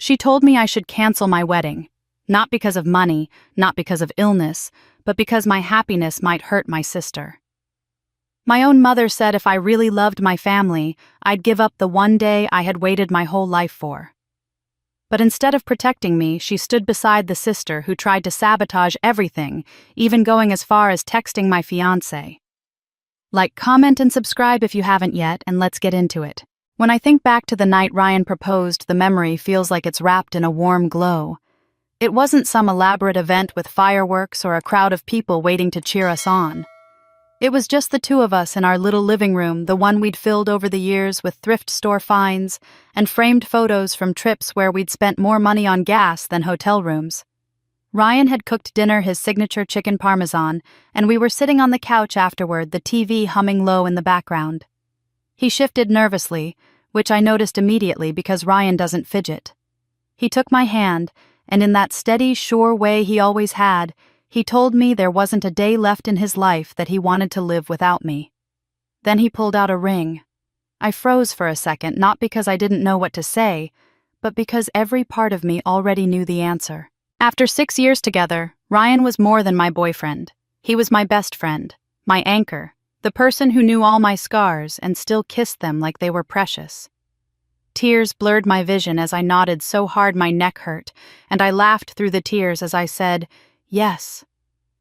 She told me I should cancel my wedding, not because of money, not because of illness, but because my happiness might hurt my sister. My own mother said if I really loved my family, I'd give up the one day I had waited my whole life for. But instead of protecting me, she stood beside the sister who tried to sabotage everything, even going as far as texting my fiancé. Like, comment, and subscribe if you haven't yet, and let's get into it. When I think back to the night Ryan proposed, the memory feels like it's wrapped in a warm glow. It wasn't some elaborate event with fireworks or a crowd of people waiting to cheer us on. It was just the two of us in our little living room, the one we'd filled over the years with thrift store finds and framed photos from trips where we'd spent more money on gas than hotel rooms. Ryan had cooked dinner, his signature chicken parmesan, and we were sitting on the couch afterward, the TV humming low in the background. He shifted nervously, which I noticed immediately because Ryan doesn't fidget. He took my hand, and in that steady, sure way he always had, he told me there wasn't a day left in his life that he wanted to live without me. Then he pulled out a ring. I froze for a second, not because I didn't know what to say, but because every part of me already knew the answer. After 6 years together, Ryan was more than my boyfriend. He was my best friend, my anchor, the person who knew all my scars and still kissed them like they were precious. Tears blurred my vision as I nodded so hard my neck hurt, and I laughed through the tears as I said, "Yes.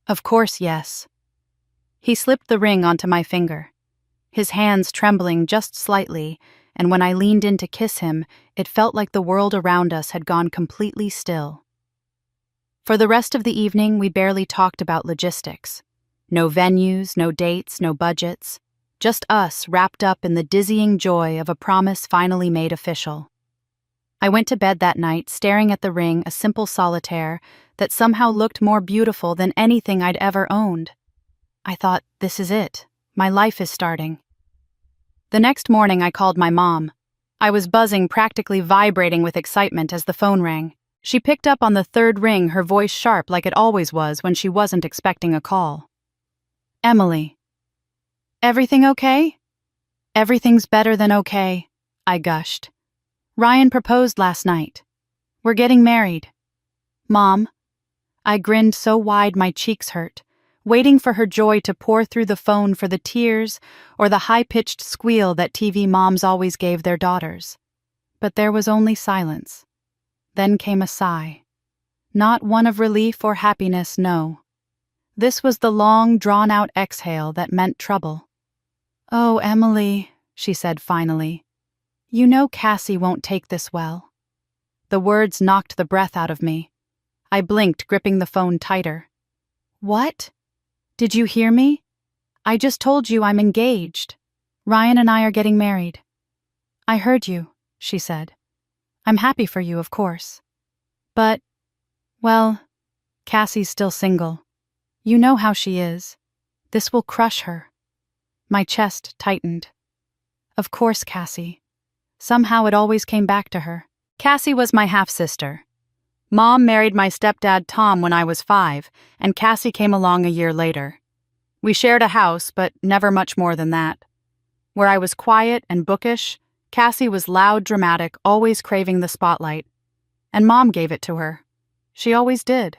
Of course, yes." He slipped the ring onto my finger, his hands trembling just slightly, and when I leaned in to kiss him, it felt like the world around us had gone completely still. For the rest of the evening, we barely talked about logistics. No venues, no dates, no budgets. Just us wrapped up in the dizzying joy of a promise finally made official. I went to bed that night staring at the ring, a simple solitaire that somehow looked more beautiful than anything I'd ever owned. I thought, this is it. My life is starting. The next morning I called my mom. I was buzzing, practically vibrating with excitement as the phone rang. She picked up on the third ring, her voice sharp like it always was when she wasn't expecting a call. "Emily. Everything okay?" "Everything's better than okay," I gushed. "Ryan proposed last night. We're getting married." "Mom." I grinned so wide my cheeks hurt, waiting for her joy to pour through the phone, for the tears or the high-pitched squeal that TV moms always gave their daughters. But there was only silence. Then came a sigh. Not one of relief or happiness, no. This was the long, drawn-out exhale that meant trouble. "Oh, Emily," she said finally. "You know Cassie won't take this well." The words knocked the breath out of me. I blinked, gripping the phone tighter. "What? Did you hear me? I just told you I'm engaged. Ryan and I are getting married." "I heard you," she said. "I'm happy for you, of course. But, well, Cassie's still single. You know how she is. This will crush her." My chest tightened. Of course, Cassie. Somehow it always came back to her. Cassie was my half-sister. Mom married my stepdad Tom when I was 5, and Cassie came along a year later. We shared a house, but never much more than that. Where I was quiet and bookish, Cassie was loud, dramatic, always craving the spotlight. And Mom gave it to her. She always did.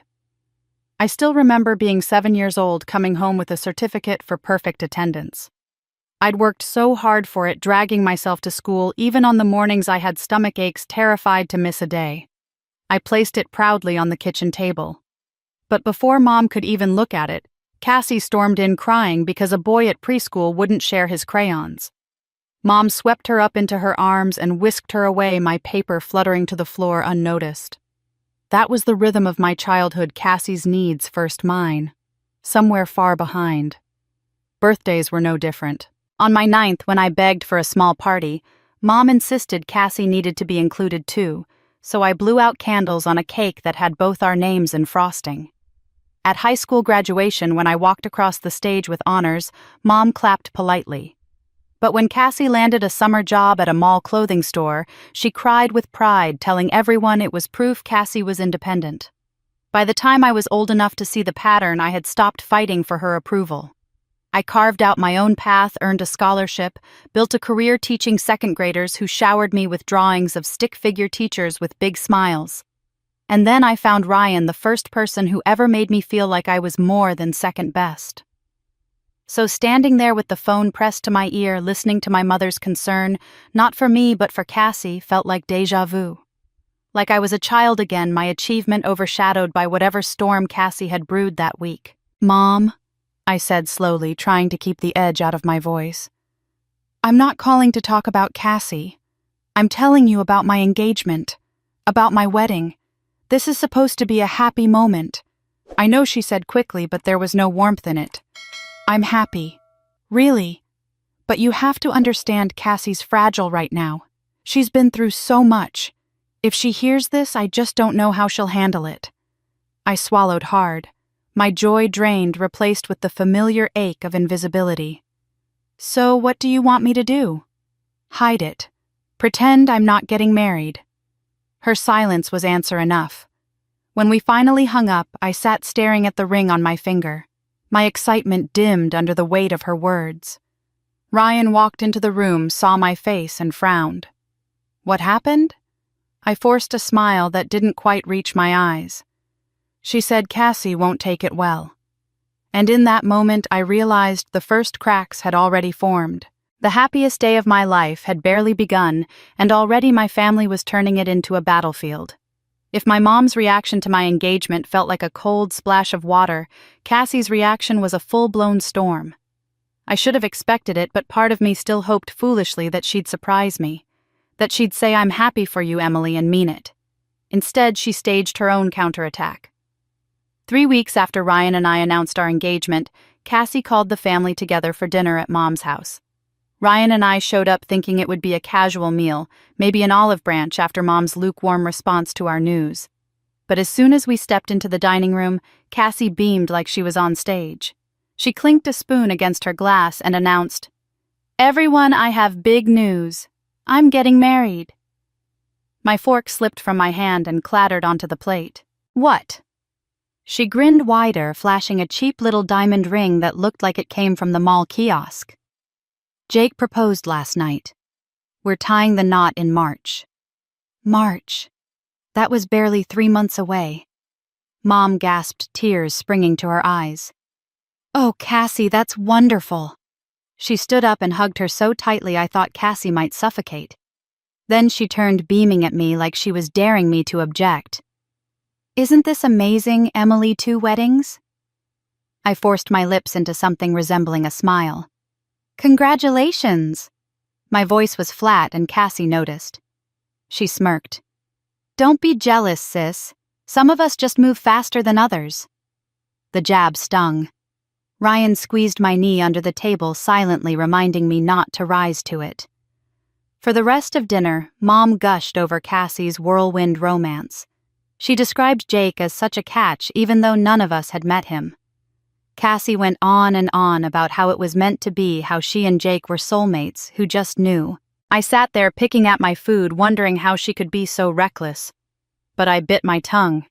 I still remember being 7 years old, coming home with a certificate for perfect attendance. I'd worked so hard for it, dragging myself to school even on the mornings I had stomach aches, terrified to miss a day. I placed it proudly on the kitchen table. But before Mom could even look at it, Cassie stormed in crying because a boy at preschool wouldn't share his crayons. Mom swept her up into her arms and whisked her away, my paper fluttering to the floor unnoticed. That was the rhythm of my childhood, Cassie's needs first mine. Somewhere far behind. Birthdays were no different. On my 9th, when I begged for a small party, Mom insisted Cassie needed to be included too, so I blew out candles on a cake that had both our names in frosting. At high school graduation, when I walked across the stage with honors, Mom clapped politely. But when Cassie landed a summer job at a mall clothing store, she cried with pride, telling everyone it was proof Cassie was independent. By the time I was old enough to see the pattern, I had stopped fighting for her approval. I carved out my own path, earned a scholarship, built a career teaching second graders who showered me with drawings of stick figure teachers with big smiles. And then I found Ryan, the first person who ever made me feel like I was more than second best. So standing there with the phone pressed to my ear, listening to my mother's concern, not for me but for Cassie, felt like déjà vu. Like I was a child again, my achievement overshadowed by whatever storm Cassie had brewed that week. "Mom," I said slowly, trying to keep the edge out of my voice. "I'm not calling to talk about Cassie. I'm telling you about my engagement, about my wedding. This is supposed to be a happy moment." "I know," she said quickly, but there was no warmth in it. "I'm happy. Really. But you have to understand Cassie's fragile right now. She's been through so much. If she hears this, I just don't know how she'll handle it." I swallowed hard, my joy drained, replaced with the familiar ache of invisibility. "So what do you want me to do?" "Hide it. Pretend I'm not getting married." Her silence was answer enough. When we finally hung up, I sat staring at the ring on my finger. My excitement dimmed under the weight of her words. Ryan walked into the room, saw my face, and frowned. "What happened?" I forced a smile that didn't quite reach my eyes. "She said Cassie won't take it well." And in that moment I realized the first cracks had already formed. The happiest day of my life had barely begun, and already my family was turning it into a battlefield. If my mom's reaction to my engagement felt like a cold splash of water, Cassie's reaction was a full-blown storm. I should have expected it, but part of me still hoped foolishly that she'd surprise me. That she'd say, "I'm happy for you, Emily," and mean it. Instead, she staged her own counterattack. 3 weeks after Ryan and I announced our engagement, Cassie called the family together for dinner at Mom's house. Ryan and I showed up thinking it would be a casual meal, maybe an olive branch after Mom's lukewarm response to our news. But as soon as we stepped into the dining room, Cassie beamed like she was on stage. She clinked a spoon against her glass and announced, "Everyone, I have big news. I'm getting married." My fork slipped from my hand and clattered onto the plate. "What?" She grinned wider, flashing a cheap little diamond ring that looked like it came from the mall kiosk. "Jake proposed last night. We're tying the knot in March." March. That was barely 3 months away. Mom gasped, tears springing to her eyes. "Oh, Cassie, that's wonderful." She stood up and hugged her so tightly I thought Cassie might suffocate. Then she turned, beaming at me like she was daring me to object. "Isn't this amazing, Emily? 2 weddings?" I forced my lips into something resembling a smile. "Congratulations!" My voice was flat and Cassie noticed. She smirked. "Don't be jealous, sis. Some of us just move faster than others." The jab stung. Ryan squeezed my knee under the table, silently reminding me not to rise to it. For the rest of dinner, Mom gushed over Cassie's whirlwind romance. She described Jake as such a catch even though none of us had met him. Cassie went on and on about how it was meant to be, how she and Jake were soulmates who just knew. I sat there picking at my food, wondering how she could be so reckless. But I bit my tongue.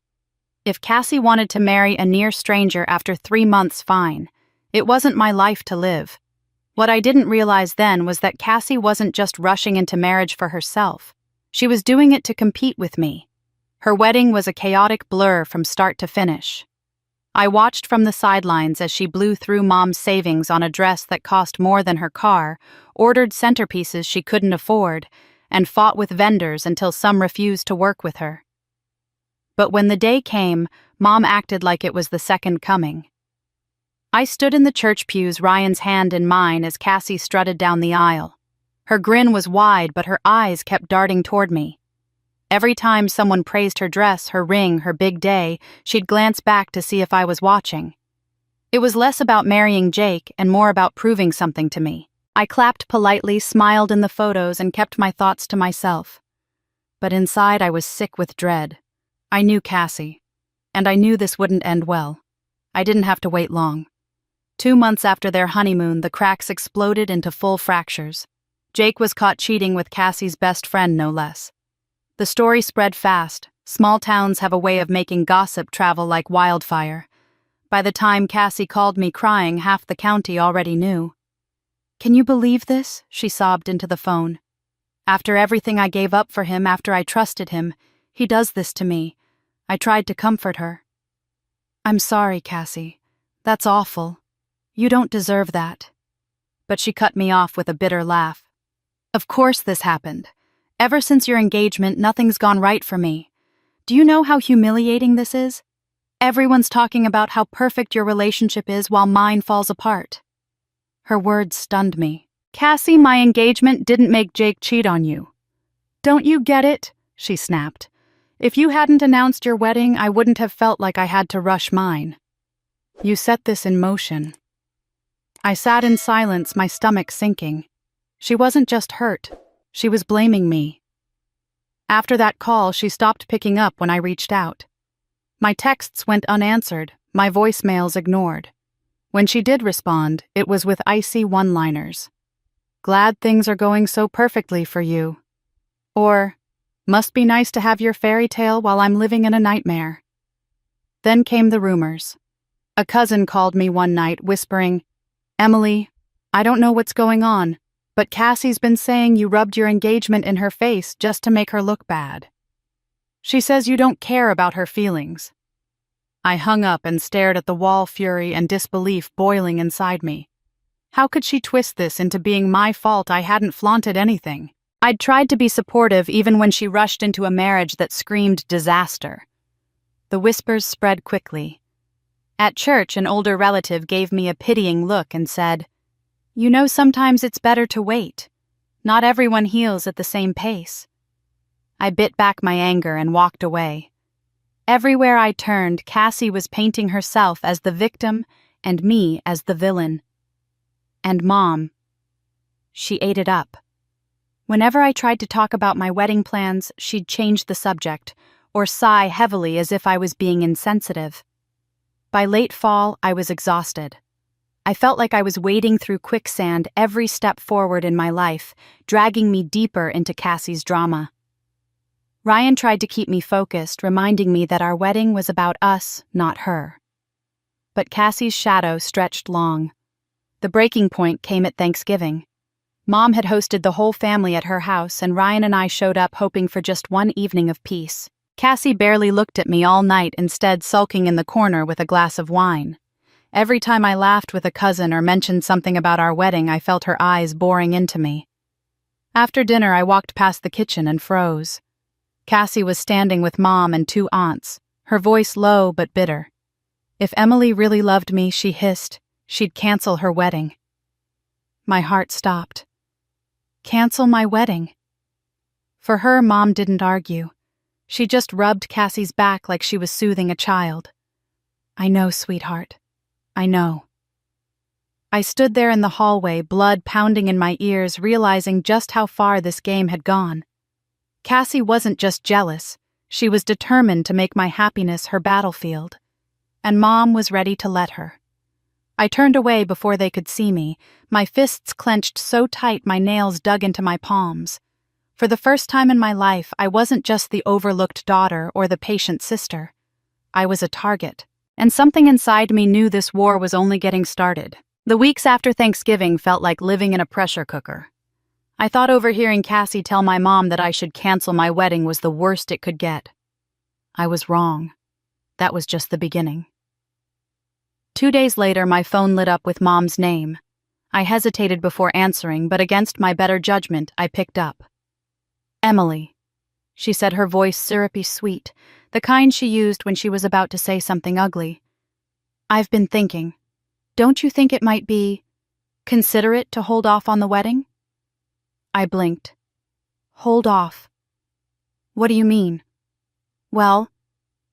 If Cassie wanted to marry a near stranger after 3 months, fine. It wasn't my life to live. What I didn't realize then was that Cassie wasn't just rushing into marriage for herself. She was doing it to compete with me. Her wedding was a chaotic blur from start to finish. I watched from the sidelines as she blew through Mom's savings on a dress that cost more than her car, ordered centerpieces she couldn't afford, and fought with vendors until some refused to work with her. But when the day came, Mom acted like it was the second coming. I stood in the church pews, Ryan's hand in mine as Cassie strutted down the aisle. Her grin was wide, but her eyes kept darting toward me. Every time someone praised her dress, her ring, her big day, she'd glance back to see if I was watching. It was less about marrying Jake and more about proving something to me. I clapped politely, smiled in the photos, and kept my thoughts to myself. But inside I was sick with dread. I knew Cassie, and I knew this wouldn't end well. I didn't have to wait long. 2 months after their honeymoon, the cracks exploded into full fractures. Jake was caught cheating with Cassie's best friend, no less. The story spread fast. Small towns have a way of making gossip travel like wildfire. By the time Cassie called me crying, half the county already knew. "Can you believe this?" she sobbed into the phone. "After everything I gave up for him, after I trusted him, he does this to me." I tried to comfort her. "I'm sorry, Cassie. That's awful. You don't deserve that." But she cut me off with a bitter laugh. "Of course this happened. Ever since your engagement, nothing's gone right for me. Do you know how humiliating this is? Everyone's talking about how perfect your relationship is while mine falls apart." Her words stunned me. "Cassie, my engagement didn't make Jake cheat on you. Don't you get it?" she snapped. "If you hadn't announced your wedding, I wouldn't have felt like I had to rush mine. You set this in motion." I sat in silence, my stomach sinking. She wasn't just hurt, she was blaming me. After that call, she stopped picking up when I reached out. My texts went unanswered, my voicemails ignored. When she did respond, it was with icy one-liners. "Glad things are going so perfectly for you." Or, "Must be nice to have your fairy tale while I'm living in a nightmare." Then came the rumors. A cousin called me one night, whispering, "Emily, I don't know what's going on, but Cassie's been saying you rubbed your engagement in her face just to make her look bad. She says you don't care about her feelings." I hung up and stared at the wall, fury and disbelief boiling inside me. How could she twist this into being my fault? I hadn't flaunted anything. I'd tried to be supportive even when she rushed into a marriage that screamed disaster. The whispers spread quickly. At church, an older relative gave me a pitying look and said, "You know, sometimes it's better to wait. Not everyone heals at the same pace." I bit back my anger and walked away. Everywhere I turned, Cassie was painting herself as the victim and me as the villain. And Mom, she ate it up. Whenever I tried to talk about my wedding plans, she'd change the subject, or sigh heavily as if I was being insensitive. By late fall, I was exhausted. I felt like I was wading through quicksand every step forward in my life, dragging me deeper into Cassie's drama. Ryan tried to keep me focused, reminding me that our wedding was about us, not her. But Cassie's shadow stretched long. The breaking point came at Thanksgiving. Mom had hosted the whole family at her house, and Ryan and I showed up hoping for just one evening of peace. Cassie barely looked at me all night, instead sulking in the corner with a glass of wine. Every time I laughed with a cousin or mentioned something about our wedding, I felt her eyes boring into me. After dinner, I walked past the kitchen and froze. Cassie was standing with Mom and 2 aunts, her voice low but bitter. If Emily really loved me, she hissed, she'd cancel her wedding. My heart stopped. Cancel my wedding? For her, Mom didn't argue. She just rubbed Cassie's back like she was soothing a child. "I know, sweetheart. I know." I stood there in the hallway, blood pounding in my ears, realizing just how far this game had gone. Cassie wasn't just jealous, she was determined to make my happiness her battlefield. And Mom was ready to let her. I turned away before they could see me, my fists clenched so tight my nails dug into my palms. For the first time in my life, I wasn't just the overlooked daughter or the patient sister. I was a target, and something inside me knew this war was only getting started. The weeks after Thanksgiving felt like living in a pressure cooker. I thought overhearing Cassie tell my mom that I should cancel my wedding was the worst it could get. I was wrong. That was just the beginning. 2 days later, my phone lit up with Mom's name. I hesitated before answering, but against my better judgment, I picked up. "Emily," she said, her voice syrupy sweet, the kind she used when she was about to say something ugly. "I've been thinking. Don't you think it might be considerate to hold off on the wedding?" I blinked. "Hold off? What do you mean?" "Well,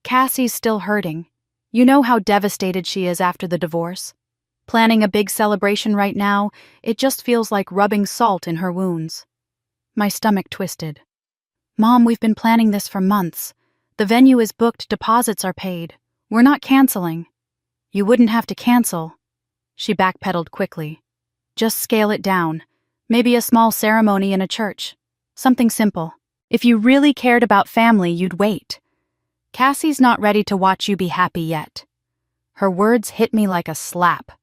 Cassie's still hurting. You know how devastated she is after the divorce. Planning a big celebration right now, it just feels like rubbing salt in her wounds." My stomach twisted. "Mom, we've been planning this for months. The venue is booked, deposits are paid. We're not canceling." "You wouldn't have to cancel." She backpedaled quickly. "Just scale it down. Maybe a small ceremony in a church. Something simple. If you really cared about family, you'd wait. Cassie's not ready to watch you be happy yet." Her words hit me like a slap.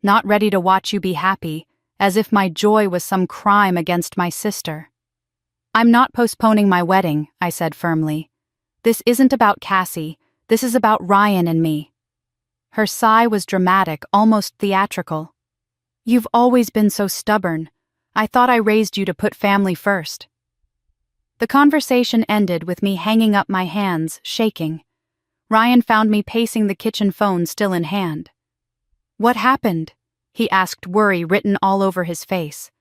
Not ready to watch you be happy, as if my joy was some crime against my sister. I'm not postponing my wedding, I said firmly. This isn't about Cassie, this is about Ryan and me. Her sigh was dramatic, almost theatrical. You've always been so stubborn. I thought I raised you to put family first. The conversation ended with me hanging up my hands, shaking. Ryan found me pacing the kitchen phone still in hand. What happened? He asked, worry written all over his face.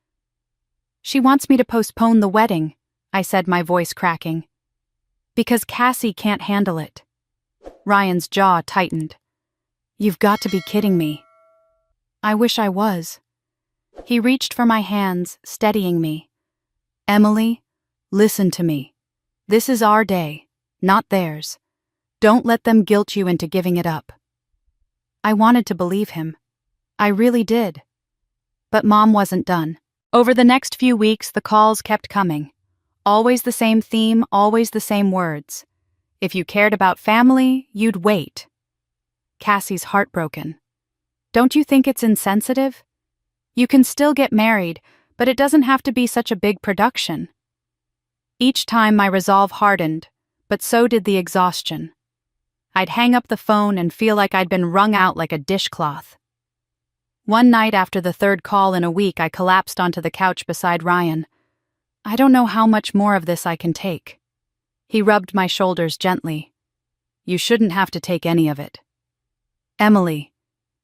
She wants me to postpone the wedding, I said, my voice cracking. Because Cassie can't handle it. Ryan's jaw tightened. You've got to be kidding me. I wish I was. He reached for my hands, steadying me. Emily, listen to me. This is our day, not theirs. Don't let them guilt you into giving it up. I wanted to believe him. I really did. But Mom wasn't done. Over the next few weeks, the calls kept coming. Always the same theme, always the same words. If you cared about family, you'd wait. Cassie's heartbroken. Don't you think it's insensitive? You can still get married, but it doesn't have to be such a big production. Each time my resolve hardened, but so did the exhaustion. I'd hang up the phone and feel like I'd been wrung out like a dishcloth. One night after the third call in a week, I collapsed onto the couch beside Ryan. I don't know how much more of this I can take. He rubbed my shoulders gently. You shouldn't have to take any of it. Emily,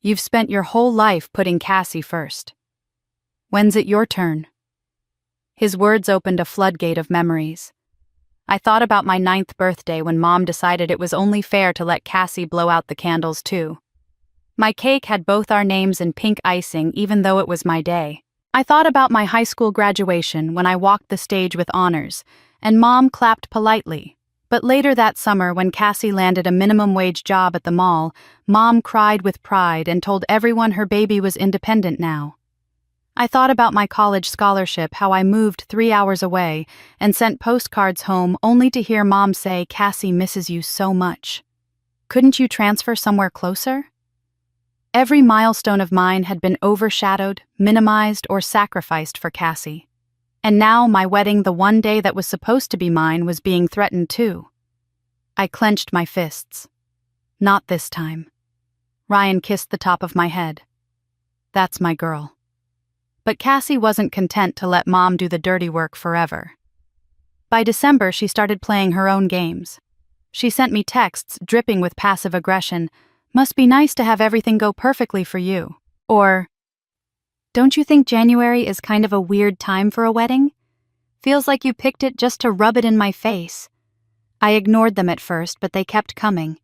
you've spent your whole life putting Cassie first. When's it your turn? His words opened a floodgate of memories. I thought about my 9th birthday when Mom decided it was only fair to let Cassie blow out the candles too. My cake had both our names in pink icing even though it was my day. I thought about my high school graduation when I walked the stage with honors, and Mom clapped politely. But later that summer when Cassie landed a minimum wage job at the mall, Mom cried with pride and told everyone her baby was independent now. I thought about my college scholarship, how I moved 3 hours away and sent postcards home only to hear Mom say, Cassie misses you so much. Couldn't you transfer somewhere closer? Every milestone of mine had been overshadowed, minimized, or sacrificed for Cassie. And now my wedding, the one day that was supposed to be mine, was being threatened too. I clenched my fists. Not this time. Ryan kissed the top of my head. That's my girl. But Cassie wasn't content to let Mom do the dirty work forever. By December, she started playing her own games. She sent me texts dripping with passive aggression. Must be nice to have everything go perfectly for you. Or, don't you think January is kind of a weird time for a wedding? Feels like you picked it just to rub it in my face. I ignored them at first, but they kept coming.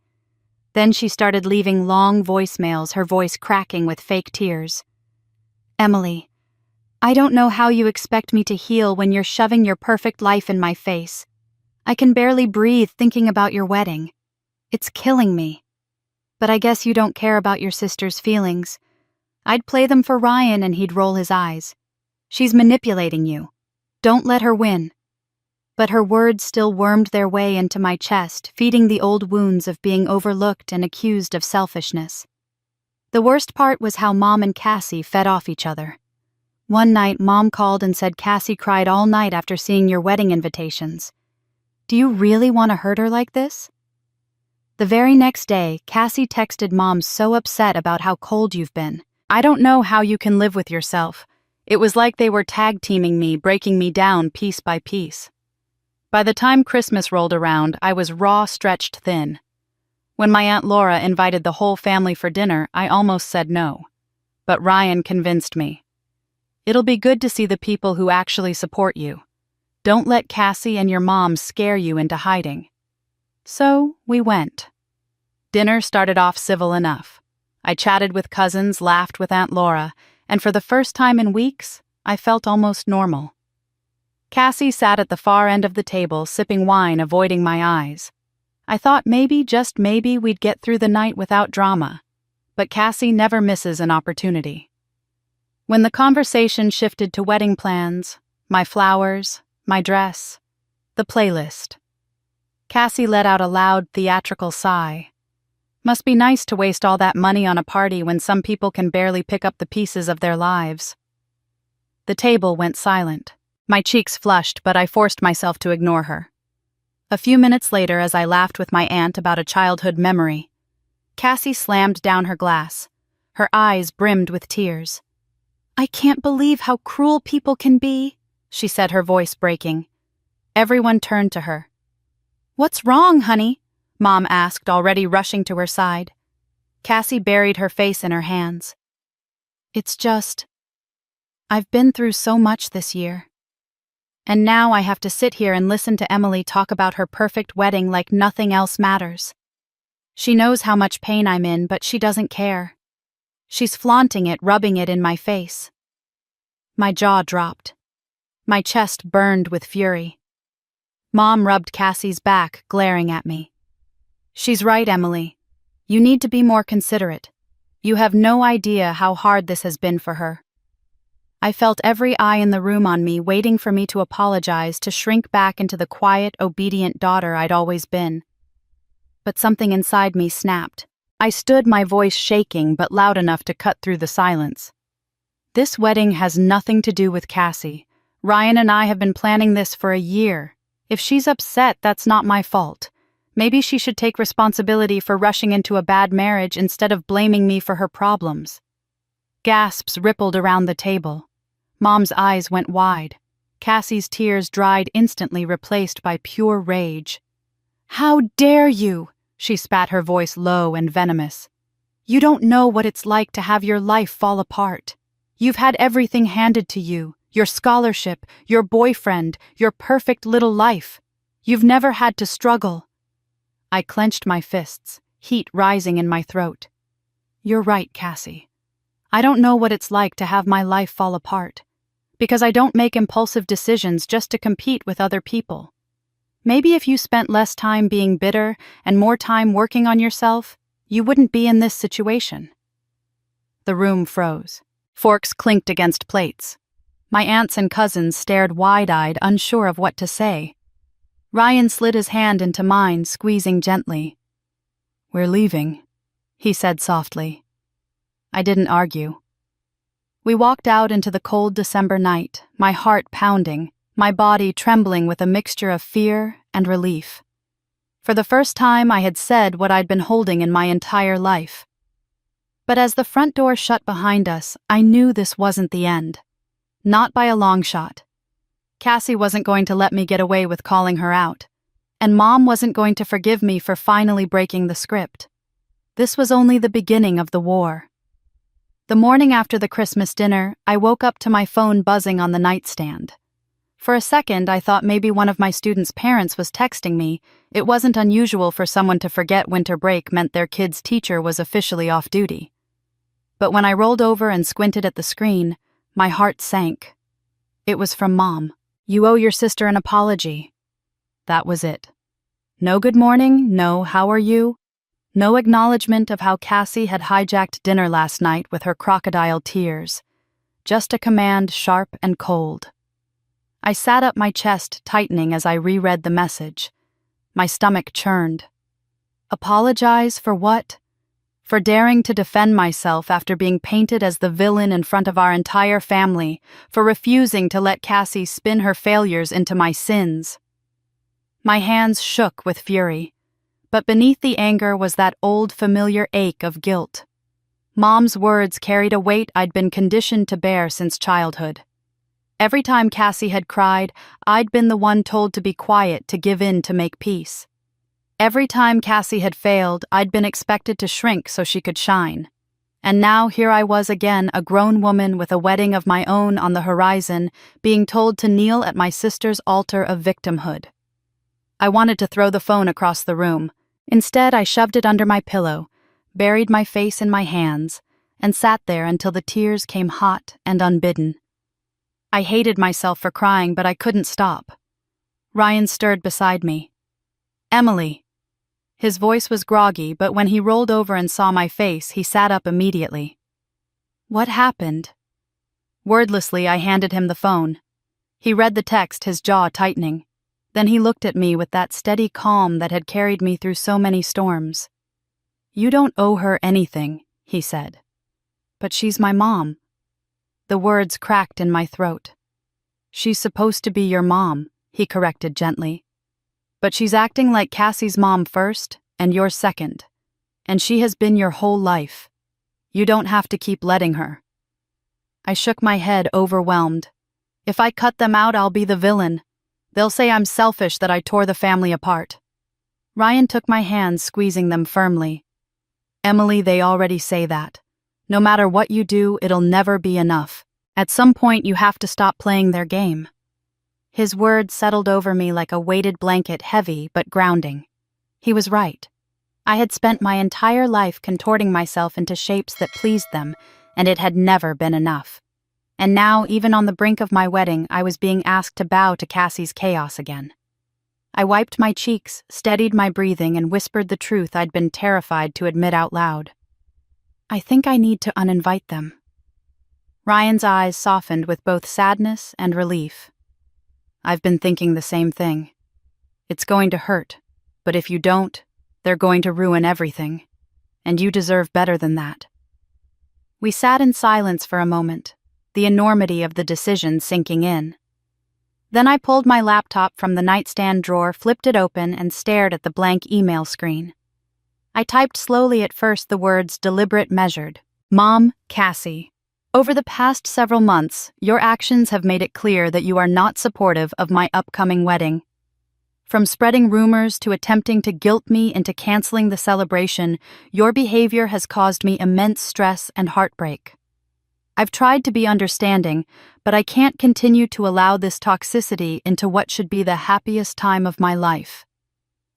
Then she started leaving long voicemails, her voice cracking with fake tears. Emily, I don't know how you expect me to heal when you're shoving your perfect life in my face. I can barely breathe thinking about your wedding. It's killing me. But I guess you don't care about your sister's feelings. I'd play them for Ryan and he'd roll his eyes. She's manipulating you. Don't let her win. But her words still wormed their way into my chest, feeding the old wounds of being overlooked and accused of selfishness. The worst part was how Mom and Cassie fed off each other. One night, Mom called and said Cassie cried all night after seeing your wedding invitations. Do you really want to hurt her like this? The very next day, Cassie texted Mom so upset about how cold you've been. I don't know how you can live with yourself. It was like they were tag-teaming me, breaking me down piece by piece. By the time Christmas rolled around, I was raw, stretched thin. When my Aunt Laura invited the whole family for dinner, I almost said no. But Ryan convinced me. It'll be good to see the people who actually support you. Don't let Cassie and your mom scare you into hiding. So, we went. Dinner started off civil enough. I chatted with cousins, laughed with Aunt Laura, and for the first time in weeks, I felt almost normal. Cassie sat at the far end of the table, sipping wine, avoiding my eyes. I thought maybe, just maybe, we'd get through the night without drama. But Cassie never misses an opportunity. When the conversation shifted to wedding plans, my flowers, my dress, the playlist, Cassie let out a loud, theatrical sigh. Must be nice to waste all that money on a party when some people can barely pick up the pieces of their lives. The table went silent. My cheeks flushed, but I forced myself to ignore her. A few minutes later, as I laughed with my aunt about a childhood memory, Cassie slammed down her glass. Her eyes brimmed with tears. "I can't believe how cruel people can be," she said, her voice breaking. Everyone turned to her. "What's wrong, honey?" Mom asked, already rushing to her side. Cassie buried her face in her hands. "It's just, I've been through so much this year. And now I have to sit here and listen to Emily talk about her perfect wedding like nothing else matters. She knows how much pain I'm in, but she doesn't care. She's flaunting it, rubbing it in my face." My jaw dropped. My chest burned with fury. Mom rubbed Cassie's back, glaring at me. "She's right, Emily. You need to be more considerate. You have no idea how hard this has been for her." I felt every eye in the room on me, waiting for me to apologize, to shrink back into the quiet, obedient daughter I'd always been. But something inside me snapped. I stood, my voice shaking but loud enough to cut through the silence. "This wedding has nothing to do with Cassie. Ryan and I have been planning this for a year. If she's upset, that's not my fault. Maybe she should take responsibility for rushing into a bad marriage instead of blaming me for her problems." Gasps rippled around the table. Mom's eyes went wide. Cassie's tears dried instantly, replaced by pure rage. "How dare you!" she spat, her voice low and venomous. "You don't know what it's like to have your life fall apart. You've had everything handed to you, your scholarship, your boyfriend, your perfect little life. You've never had to struggle." I clenched my fists, heat rising in my throat. "You're right, Cassie. I don't know what it's like to have my life fall apart, because I don't make impulsive decisions just to compete with other people. Maybe if you spent less time being bitter and more time working on yourself, you wouldn't be in this situation." The room froze. Forks clinked against plates. My aunts and cousins stared wide-eyed, unsure of what to say. Ryan slid his hand into mine, squeezing gently. "We're leaving," he said softly. I didn't argue. We walked out into the cold December night, my heart pounding, my body trembling with a mixture of fear and relief. For the first time, I had said what I'd been holding in my entire life. But as the front door shut behind us, I knew this wasn't the end. Not by a long shot. Cassie wasn't going to let me get away with calling her out, and Mom wasn't going to forgive me for finally breaking the script. This was only the beginning of the war. The morning after the Christmas dinner, I woke up to my phone buzzing on the nightstand. For a second, I thought maybe one of my students' parents was texting me. It wasn't unusual for someone to forget winter break meant their kid's teacher was officially off duty. But when I rolled over and squinted at the screen, my heart sank. It was from Mom. "You owe your sister an apology." That was it. No good morning, no how are you, no acknowledgement of how Cassie had hijacked dinner last night with her crocodile tears. Just a command, sharp and cold. I sat up, my chest tightening as I reread the message. My stomach churned. Apologize for what? For daring to defend myself after being painted as the villain in front of our entire family, for refusing to let Cassie spin her failures into my sins. My hands shook with fury, but beneath the anger was that old familiar ache of guilt. Mom's words carried a weight I'd been conditioned to bear since childhood. Every time Cassie had cried, I'd been the one told to be quiet, to give in, to make peace. Every time Cassie had failed, I'd been expected to shrink so she could shine. And now here I was again, a grown woman with a wedding of my own on the horizon, being told to kneel at my sister's altar of victimhood. I wanted to throw the phone across the room. Instead, I shoved it under my pillow, buried my face in my hands, and sat there until the tears came hot and unbidden. I hated myself for crying, but I couldn't stop. Ryan stirred beside me. "Emily." His voice was groggy, but when he rolled over and saw my face, he sat up immediately. "What happened?" Wordlessly, I handed him the phone. He read the text, his jaw tightening. Then he looked at me with that steady calm that had carried me through so many storms. "You don't owe her anything," he said. "But she's my mom." The words cracked in my throat. "She's supposed to be your mom," he corrected gently. "But she's acting like Cassie's mom first and yours second. And she has been your whole life. You don't have to keep letting her." I shook my head, overwhelmed. If I cut them out, I'll be the villain. They'll say I'm selfish, that I tore the family apart. Ryan took my hands, squeezing them firmly. "Emily, they already say that. No matter what you do, it'll never be enough. At some point, you have to stop playing their game." His words settled over me like a weighted blanket, heavy but grounding. He was right. I had spent my entire life contorting myself into shapes that pleased them, and it had never been enough. And now, even on the brink of my wedding, I was being asked to bow to Cassie's chaos again. I wiped my cheeks, steadied my breathing, and whispered the truth I'd been terrified to admit out loud. "I think I need to uninvite them." Ryan's eyes softened with both sadness and relief. "I've been thinking the same thing. It's going to hurt, but if you don't, they're going to ruin everything. And you deserve better than that." We sat in silence for a moment, the enormity of the decision sinking in. Then I pulled my laptop from the nightstand drawer, flipped it open, and stared at the blank email screen. I typed slowly at first the words deliberate, measured. "Mom, Cassie. Over the past several months, your actions have made it clear that you are not supportive of my upcoming wedding. From spreading rumors to attempting to guilt me into canceling the celebration, your behavior has caused me immense stress and heartbreak. I've tried to be understanding, but I can't continue to allow this toxicity into what should be the happiest time of my life.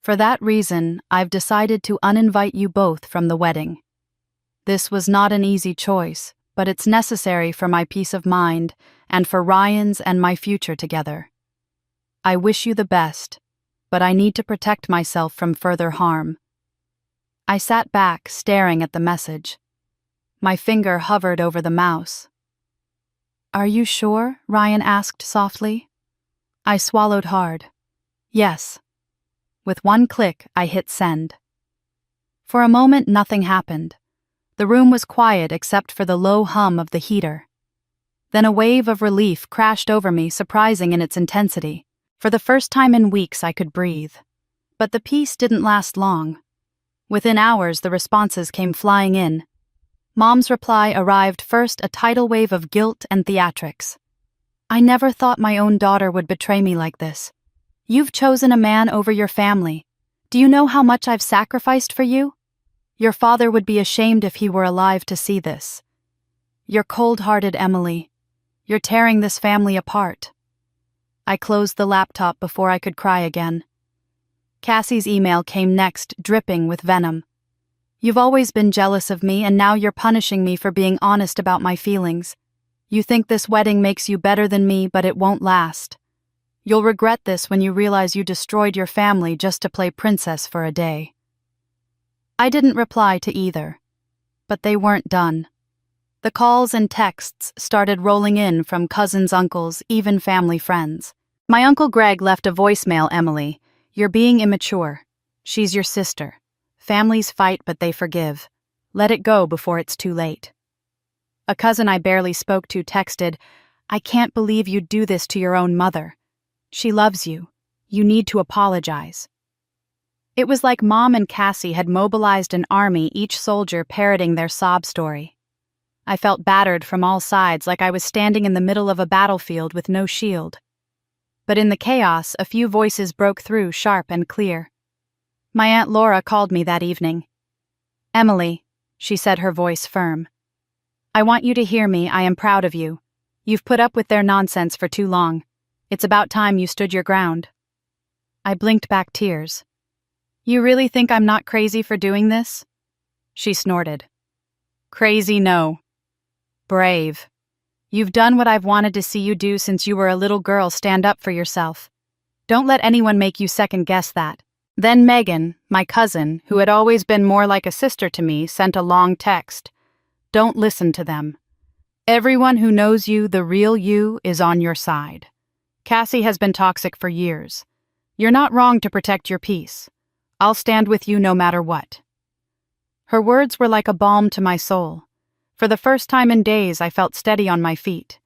For that reason, I've decided to uninvite you both from the wedding. This was not an easy choice, but it's necessary for my peace of mind and for Ryan's and my future together. I wish you the best, but I need to protect myself from further harm." I sat back, staring at the message. My finger hovered over the mouse. "Are you sure?" Ryan asked softly. I swallowed hard. "Yes." With one click, I hit send. For a moment, nothing happened. The room was quiet except for the low hum of the heater. Then a wave of relief crashed over me, surprising in its intensity. For the first time in weeks, I could breathe. But the peace didn't last long. Within hours, the responses came flying in. Mom's reply arrived first, a tidal wave of guilt and theatrics. "I never thought my own daughter would betray me like this. You've chosen a man over your family. Do you know how much I've sacrificed for you? Your father would be ashamed if he were alive to see this. You're cold-hearted, Emily. You're tearing this family apart." I closed the laptop before I could cry again. Cassie's email came next, dripping with venom. "You've always been jealous of me, and now you're punishing me for being honest about my feelings. You think this wedding makes you better than me, but it won't last. You'll regret this when you realize you destroyed your family just to play princess for a day." I didn't reply to either. But they weren't done. The calls and texts started rolling in from cousins, uncles, even family friends. My Uncle Greg left a voicemail. "Emily, you're being immature. She's your sister. Families fight, but they forgive. Let it go before it's too late." A cousin I barely spoke to texted, "I can't believe you'd do this to your own mother. She loves you. You need to apologize." It was like Mom and Cassie had mobilized an army, each soldier parroting their sob story. I felt battered from all sides, like I was standing in the middle of a battlefield with no shield. But in the chaos, a few voices broke through, sharp and clear. My Aunt Laura called me that evening. "Emily," she said, her voice firm. "I want you to hear me. I am proud of you. You've put up with their nonsense for too long. It's about time you stood your ground." I blinked back tears. "You really think I'm not crazy for doing this?" She snorted. "Crazy, no. Brave. You've done what I've wanted to see you do since you were a little girl. Stand up for yourself. Don't let anyone make you second-guess that." Then Megan, my cousin, who had always been more like a sister to me, sent a long text. "Don't listen to them. Everyone who knows you, the real you, is on your side. Cassie has been toxic for years. You're not wrong to protect your peace. I'll stand with you no matter what." Her words were like a balm to my soul. For the first time in days, I felt steady on my feet.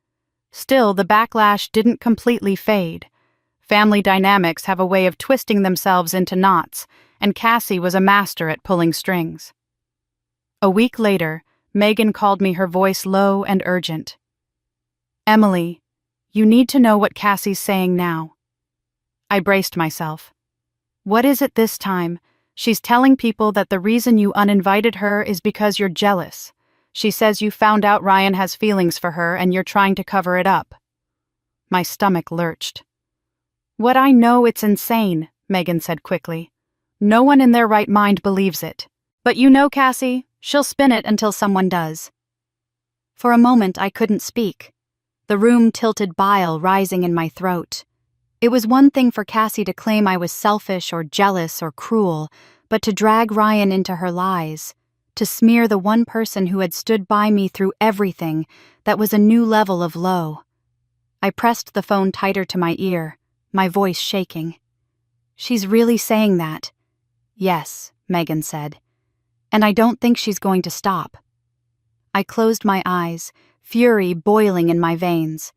Still, the backlash didn't completely fade. Family dynamics have a way of twisting themselves into knots, and Cassie was a master at pulling strings. A week later, Megan called me, her voice low and urgent. "Emily, you need to know what Cassie's saying now." I braced myself. "What is it this time? She's telling people that the reason you uninvited her is because you're jealous. She says you found out Ryan has feelings for her and you're trying to cover it up." My stomach lurched. "What I know, it's insane," Megan said quickly. "No one in their right mind believes it. But you know, Cassie, she'll spin it until someone does." For a moment, I couldn't speak. The room tilted, bile rising in my throat. It was one thing for Cassie to claim I was selfish or jealous or cruel, but to drag Ryan into her lies, to smear the one person who had stood by me through everything, that was a new level of low. I pressed the phone tighter to my ear, my voice shaking. "She's really saying that?" "Yes," Megan said. "And I don't think she's going to stop." I closed my eyes, fury boiling in my veins.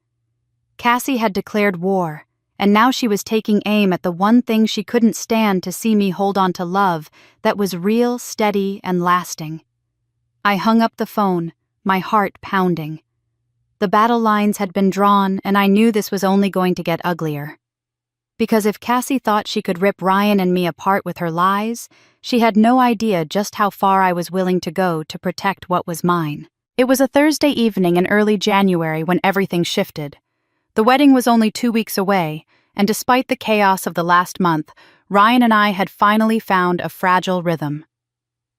Cassie had declared war, and now she was taking aim at the one thing she couldn't stand, to see me hold on to love that was real, steady, and lasting. I hung up the phone, my heart pounding. The battle lines had been drawn, and I knew this was only going to get uglier. Because if Cassie thought she could rip Ryan and me apart with her lies, she had no idea just how far I was willing to go to protect what was mine. It was a Thursday evening in early January when everything shifted. The wedding was only 2 weeks away, and despite the chaos of the last month, Ryan and I had finally found a fragile rhythm.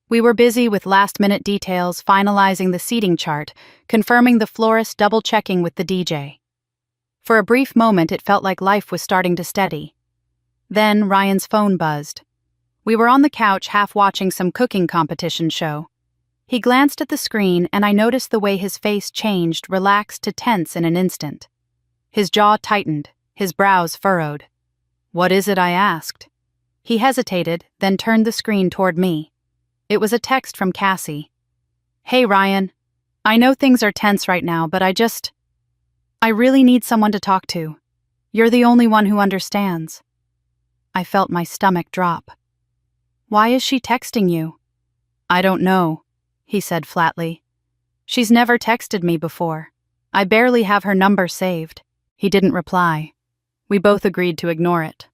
We were busy with last-minute details, finalizing the seating chart, confirming the florist, double-checking with the DJ. For a brief moment, it felt like life was starting to steady. Then Ryan's phone buzzed. We were on the couch half-watching some cooking competition show. He glanced at the screen, and I noticed the way his face changed, relaxed to tense in an instant. His jaw tightened, his brows furrowed. "What is it?" I asked. He hesitated, then turned the screen toward me. It was a text from Cassie. "Hey, Ryan. I know things are tense right now, but I really need someone to talk to. You're the only one who understands." I felt my stomach drop. "Why is she texting you?" "I don't know," he said flatly. "She's never texted me before. I barely have her number saved." He didn't reply. We both agreed to ignore it.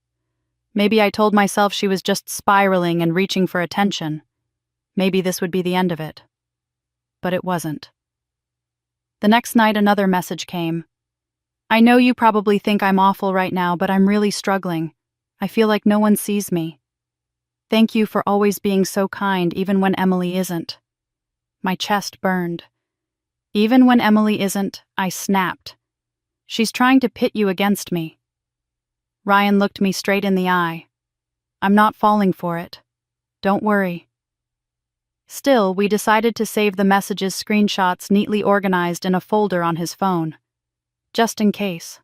Maybe I told myself she was just spiraling and reaching for attention. Maybe this would be the end of it. But it wasn't. The next night, another message came. "I know you probably think I'm awful right now, but I'm really struggling. I feel like no one sees me. Thank you for always being so kind, even when Emily isn't." My chest burned. Even when Emily isn't, I snapped. "She's trying to pit you against me." Ryan looked me straight in the eye. "I'm not falling for it. Don't worry." Still, we decided to save the messages' screenshots neatly organized in a folder on his phone. Just in case.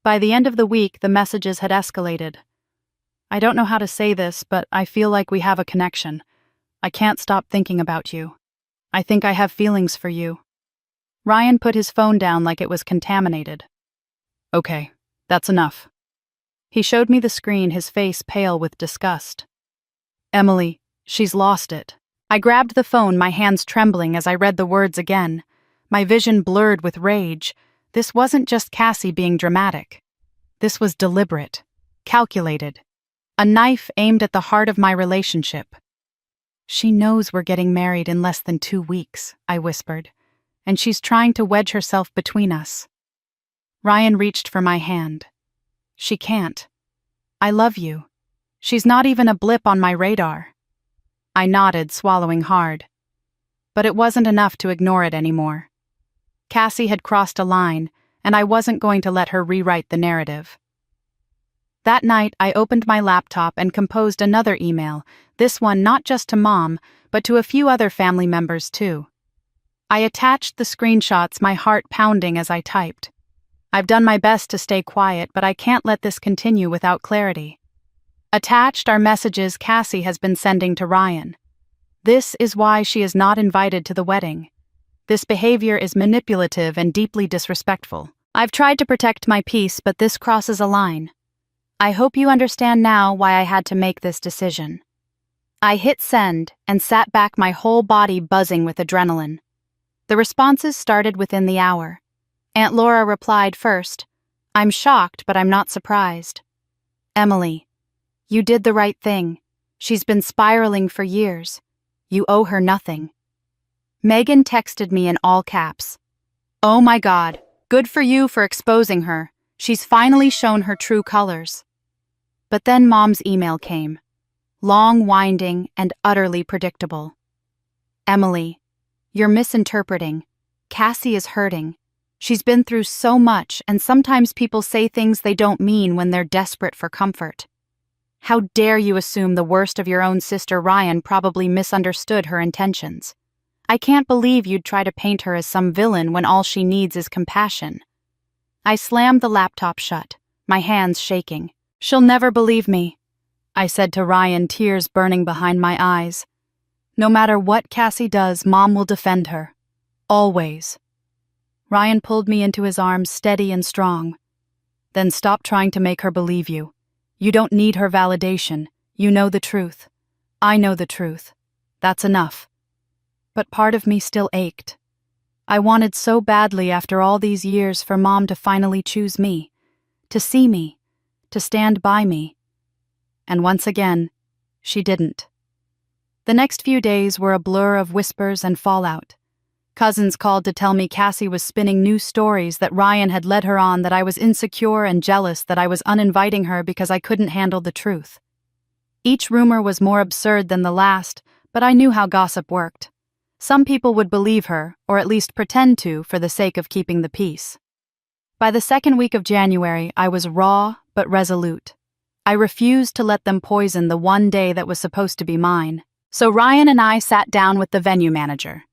By the end of the week, the messages had escalated. "I don't know how to say this, but I feel like we have a connection. I can't stop thinking about you. I think I have feelings for you." Ryan put his phone down like it was contaminated. "Okay, that's enough." He showed me the screen, his face pale with disgust. "Emily, she's lost it." I grabbed the phone, my hands trembling as I read the words again. My vision blurred with rage. This wasn't just Cassie being dramatic. This was deliberate, calculated. A knife aimed at the heart of my relationship. "She knows we're getting married in less than 2 weeks, I whispered, "and she's trying to wedge herself between us." Ryan reached for my hand. "She can't. I love you. She's not even a blip on my radar." I nodded, swallowing hard. But it wasn't enough to ignore it anymore. Cassie had crossed a line, and I wasn't going to let her rewrite the narrative. That night, I opened my laptop and composed another email, this one not just to Mom, but to a few other family members too. I attached the screenshots, my heart pounding as I typed. I've done my best to stay quiet, but I can't let this continue without clarity. Attached are messages Cassie has been sending to Ryan. This is why she is not invited to the wedding. This behavior is manipulative and deeply disrespectful. I've tried to protect my peace, but this crosses a line. I hope you understand now why I had to make this decision. I hit send and sat back, my whole body buzzing with adrenaline. The responses started within the hour. Aunt Laura replied first. I'm shocked, but I'm not surprised. Emily, you did the right thing. She's been spiraling for years. You owe her nothing. Megan texted me in all caps. Oh my God, good for you for exposing her. She's finally shown her true colors. But then Mom's email came. Long, winding, and utterly predictable. Emily, you're misinterpreting. Cassie is hurting. She's been through so much, and sometimes people say things they don't mean when they're desperate for comfort. How dare you assume the worst of your own sister? Ryan probably misunderstood her intentions. I can't believe you'd try to paint her as some villain when all she needs is compassion. I slammed the laptop shut, my hands shaking. She'll never believe me, I said to Ryan, tears burning behind my eyes. No matter what Cassie does, Mom will defend her. Always. Ryan pulled me into his arms, steady and strong. Then stop trying to make her believe you. You don't need her validation. You know the truth. I know the truth. That's enough. But part of me still ached. I wanted so badly after all these years for Mom to finally choose me, to see me, to stand by me. And once again, she didn't. The next few days were a blur of whispers and fallout. Cousins called to tell me Cassie was spinning new stories, that Ryan had led her on, that I was insecure and jealous, that I was uninviting her because I couldn't handle the truth. Each rumor was more absurd than the last, but I knew how gossip worked. Some people would believe her, or at least pretend to, for the sake of keeping the peace. By the second week of January, I was raw but resolute. I refused to let them poison the one day that was supposed to be mine. So Ryan and I sat down with the venue manager.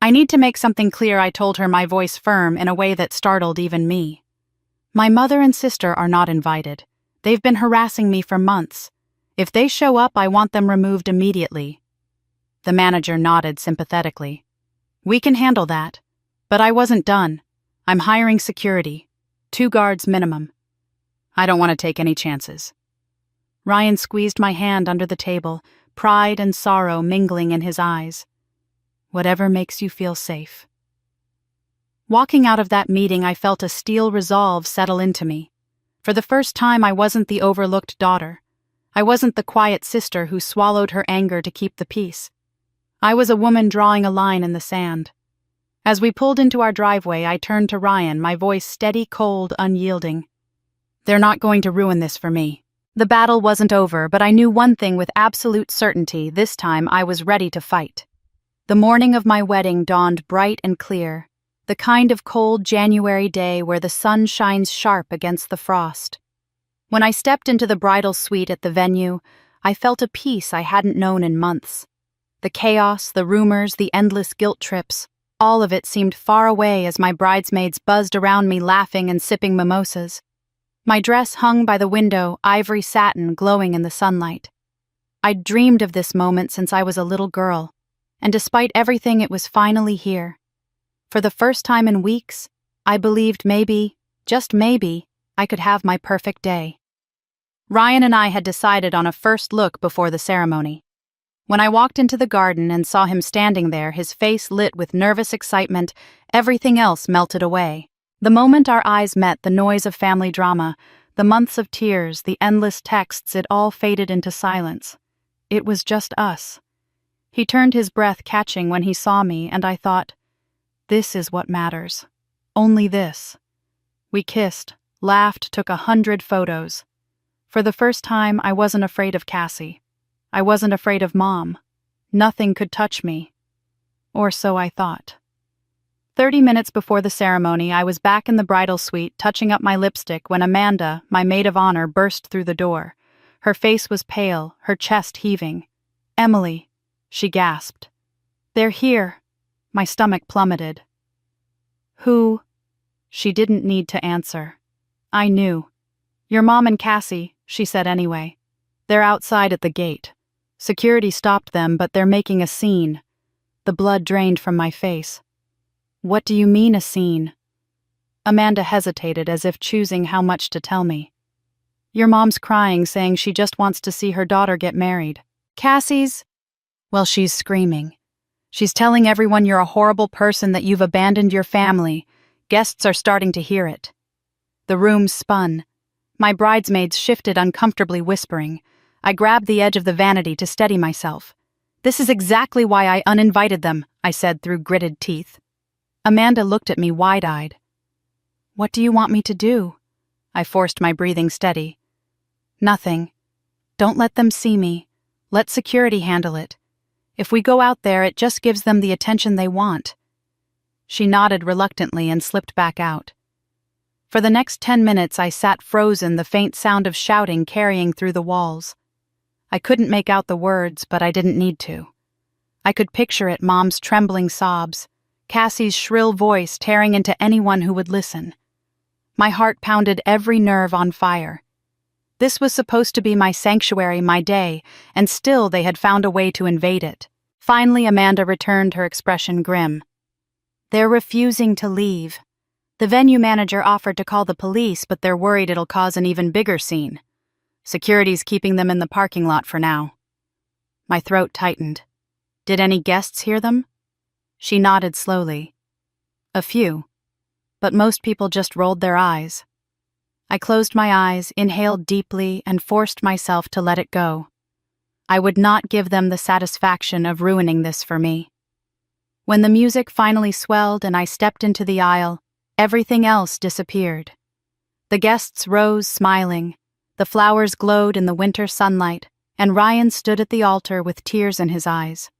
I need to make something clear, I told her, my voice firm in a way that startled even me. My mother and sister are not invited. They've been harassing me for months. If they show up, I want them removed immediately. The manager nodded sympathetically. We can handle that. But I wasn't done. I'm hiring security. 2 guards minimum. I don't want to take any chances. Ryan squeezed my hand under the table, pride and sorrow mingling in his eyes. Whatever makes you feel safe. Walking out of that meeting, I felt a steel resolve settle into me. For the first time, I wasn't the overlooked daughter. I wasn't the quiet sister who swallowed her anger to keep the peace. I was a woman drawing a line in the sand. As we pulled into our driveway, I turned to Ryan, my voice steady, cold, unyielding. They're not going to ruin this for me. The battle wasn't over, but I knew one thing with absolute certainty: this time I was ready to fight. The morning of my wedding dawned bright and clear, the kind of cold January day where the sun shines sharp against the frost. When I stepped into the bridal suite at the venue, I felt a peace I hadn't known in months. The chaos, the rumors, the endless guilt trips, all of it seemed far away as my bridesmaids buzzed around me, laughing and sipping mimosas. My dress hung by the window, ivory satin glowing in the sunlight. I'd dreamed of this moment since I was a little girl, and despite everything, it was finally here. For the first time in weeks, I believed maybe, just maybe, I could have my perfect day. Ryan and I had decided on a first look before the ceremony. When I walked into the garden and saw him standing there, his face lit with nervous excitement, everything else melted away. The moment our eyes met, the noise of family drama, the months of tears, the endless texts, it all faded into silence. It was just us. He turned, his breath catching when he saw me, and I thought, this is what matters. Only this. We kissed, laughed, took 100 photos. For the first time, I wasn't afraid of Cassie. I wasn't afraid of Mom. Nothing could touch me. Or so I thought. 30 minutes before the ceremony, I was back in the bridal suite, touching up my lipstick, when Amanda, my maid of honor, burst through the door. Her face was pale, her chest heaving. "Emily," she gasped. "They're here." My stomach plummeted. "Who?" She didn't need to answer. I knew. "Your mom and Cassie," she said anyway. "They're outside at the gate. Security stopped them, but they're making a scene. The blood drained from my face. What do you mean, a scene? Amanda hesitated, as if choosing how much to tell me. Your mom's crying, saying she just wants to see her daughter get married. Cassie's? Well, she's screaming. She's telling everyone you're a horrible person, that you've abandoned your family. Guests are starting to hear it. The room spun. My bridesmaids shifted uncomfortably, whispering. I grabbed the edge of the vanity to steady myself. This is exactly why I uninvited them, I said through gritted teeth. Amanda looked at me wide-eyed. What do you want me to do? I forced my breathing steady. Nothing. Don't let them see me. Let security handle it. If we go out there, it just gives them the attention they want. She nodded reluctantly and slipped back out. For the next 10 minutes I sat frozen, the faint sound of shouting carrying through the walls. I couldn't make out the words, but I didn't need to. I could picture it, Mom's trembling sobs, Cassie's shrill voice tearing into anyone who would listen. My heart pounded, every nerve on fire. This was supposed to be my sanctuary, my day, and still they had found a way to invade it. Finally, Amanda returned, her expression grim. They're refusing to leave. The venue manager offered to call the police, but they're worried it'll cause an even bigger scene. Security's keeping them in the parking lot for now. My throat tightened. Did any guests hear them? She nodded slowly. A few, but most people just rolled their eyes. I closed my eyes, inhaled deeply, and forced myself to let it go. I would not give them the satisfaction of ruining this for me. When the music finally swelled and I stepped into the aisle, everything else disappeared. The guests rose, smiling. The flowers glowed in the winter sunlight, and Ryan stood at the altar with tears in his eyes.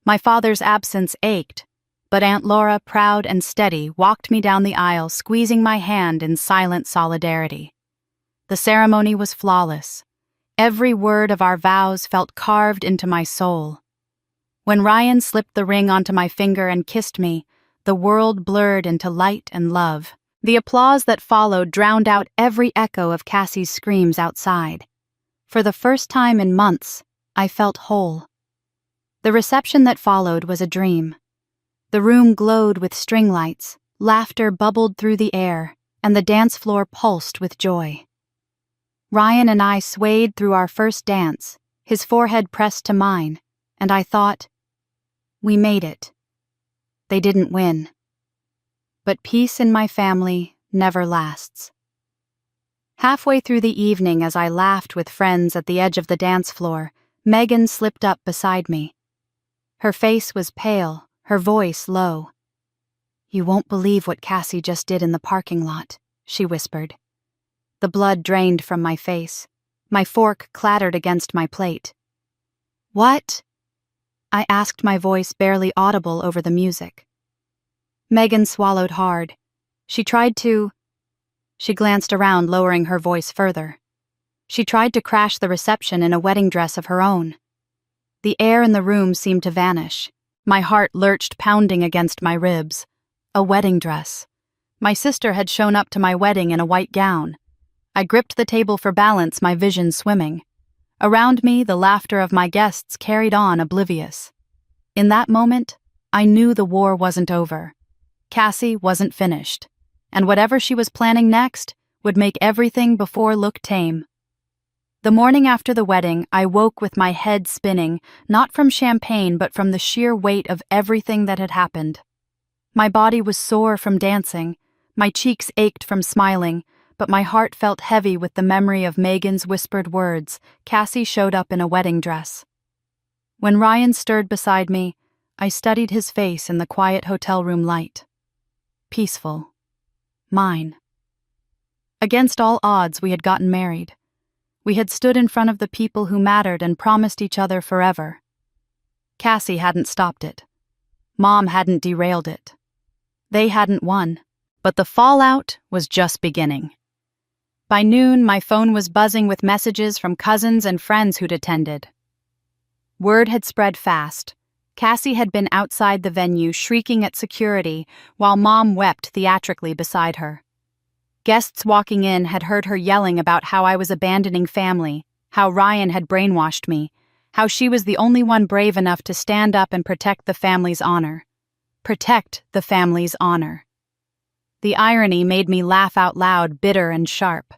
My father's absence ached, but Aunt Laura, proud and steady, walked me down the aisle, squeezing my hand in silent solidarity. The ceremony was flawless. Every word of our vows felt carved into my soul. When Ryan slipped the ring onto my finger and kissed me, the world blurred into light and love. The applause that followed drowned out every echo of Cassie's screams outside. For the first time in months, I felt whole. The reception that followed was a dream. The room glowed with string lights, laughter bubbled through the air, and the dance floor pulsed with joy. Ryan and I swayed through our first dance, his forehead pressed to mine, and I thought, we made it. They didn't win. But peace in my family never lasts. Halfway through the evening, as I laughed with friends at the edge of the dance floor, Megan slipped up beside me. Her face was pale, her voice low. You won't believe what Cassie just did in the parking lot, she whispered. The blood drained from my face. My fork clattered against my plate. What? I asked, my voice barely audible over the music. Megan swallowed hard. She glanced around, lowering her voice further. She tried to crash the reception in a wedding dress of her own. The air in the room seemed to vanish. My heart lurched, pounding against my ribs. A wedding dress. My sister had shown up to my wedding in a white gown. I gripped the table for balance, my vision swimming. Around me, the laughter of my guests carried on, oblivious. In that moment, I knew the war wasn't over. Cassie wasn't finished, and whatever she was planning next would make everything before look tame. The morning after the wedding, I woke with my head spinning, not from champagne but from the sheer weight of everything that had happened. My body was sore from dancing, my cheeks ached from smiling, but my heart felt heavy with the memory of Megan's whispered words. Cassie showed up in a wedding dress. When Ryan stirred beside me, I studied his face in the quiet hotel room light. Peaceful. Mine. Against all odds, we had gotten married. We had stood in front of the people who mattered and promised each other forever. Cassie hadn't stopped it. Mom hadn't derailed it. They hadn't won, but the fallout was just beginning. By noon, my phone was buzzing with messages from cousins and friends who'd attended. Word had spread fast. Cassie had been outside the venue shrieking at security while Mom wept theatrically beside her. Guests walking in had heard her yelling about how I was abandoning family, how Ryan had brainwashed me, how she was the only one brave enough to stand up and protect the family's honor. Protect the family's honor. The irony made me laugh out loud, bitter and sharp.